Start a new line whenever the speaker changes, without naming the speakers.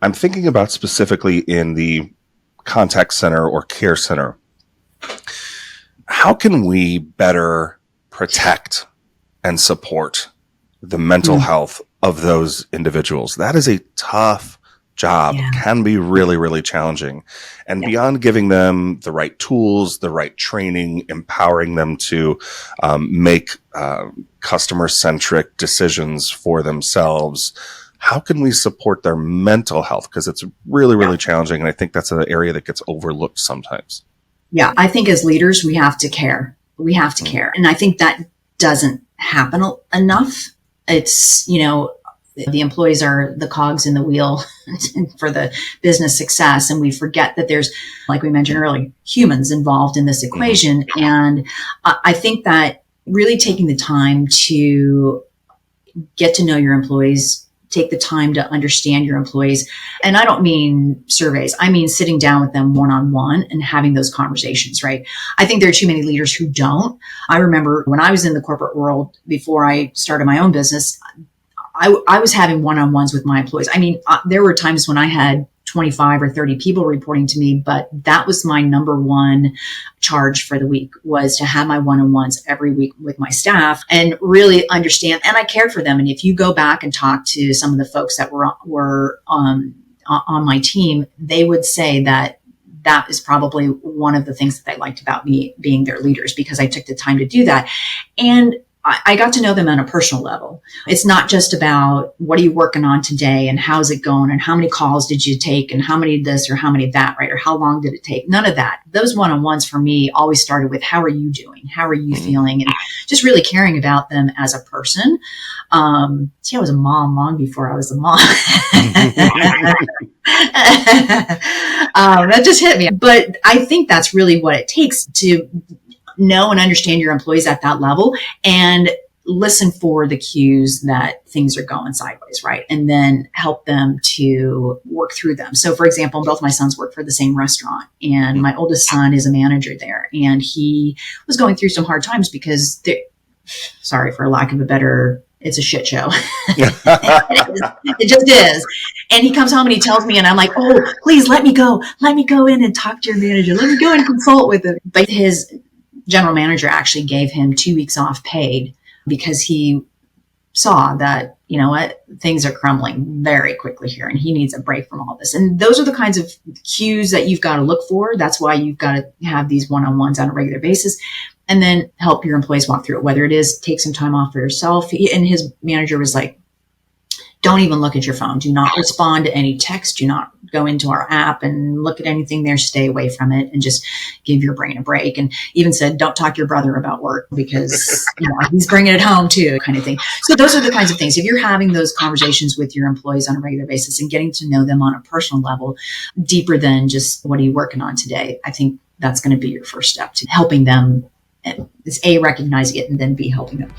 I'm thinking about specifically in the contact center or care center. How can we better protect and support the mental health of those individuals? That is a tough job. Can be really, really challenging. And beyond giving them the right tools, the right training, empowering them to make customer-centric decisions for themselves, how can we support their mental health? Because it's really, really challenging. And I think that's an area that gets overlooked sometimes.
Yeah, I think as leaders, we have to care. We have to care. And I think that doesn't happen enough. It's, the employees are the cogs in the wheel for the business success. And we forget that there's, like we mentioned earlier, humans involved in this equation. And I think that really taking the time to get to know your employees, take the time to understand your employees. And I don't mean surveys. I mean sitting down with them one-on-one and having those conversations, right? I think there are too many leaders who don't. I remember when I was in the corporate world, before I started my own business, I was having one-on-ones with my employees. I mean, there were times when I had 25 or 30 people reporting to me, but that was my number one charge for the week, was to have my one-on-ones every week with my staff and really understand. And I cared for them. And if you go back and talk to some of the folks that were on my team, they would say that is probably one of the things that they liked about me being their leaders, because I took the time to do that. And I got to know them on a personal level. It's not just about what are you working on today and how's it going and how many calls did you take and how many of this or how many of that, right? Or how long did it take? None of that. Those one-on-ones for me always started with, how are you doing? How are you feeling? And just really caring about them as a person. I was a mom long before I was a mom. That just hit me. But I think that's really what it takes to know and understand your employees at that level and listen for the cues that things are going sideways, right? And then help them to work through them. So for example, both my sons work for the same restaurant, and my oldest son is a manager there, and he was going through some hard times because sorry for lack of a better, it's a shit show. It just is. And he comes home and he tells me, and I'm like, oh, please let me go in and talk to your manager. Let me go and consult with him. But his general manager actually gave him 2 weeks off paid because he saw that, things are crumbling very quickly here and he needs a break from all this. And those are the kinds of cues that you've got to look for. That's why you've got to have these one-on-ones on a regular basis, and then help your employees walk through it, whether it is take some time off for yourself. And his manager was like, don't even look at your phone. Do not respond to any text. Do not go into our app and look at anything there. Stay away from it and just give your brain a break. And even said, don't talk to your brother about work because he's bringing it home too, kind of thing. So those are the kinds of things. If you're having those conversations with your employees on a regular basis and getting to know them on a personal level, deeper than just what are you working on today, I think that's going to be your first step to helping them. It's A, recognizing it, and then B, helping them.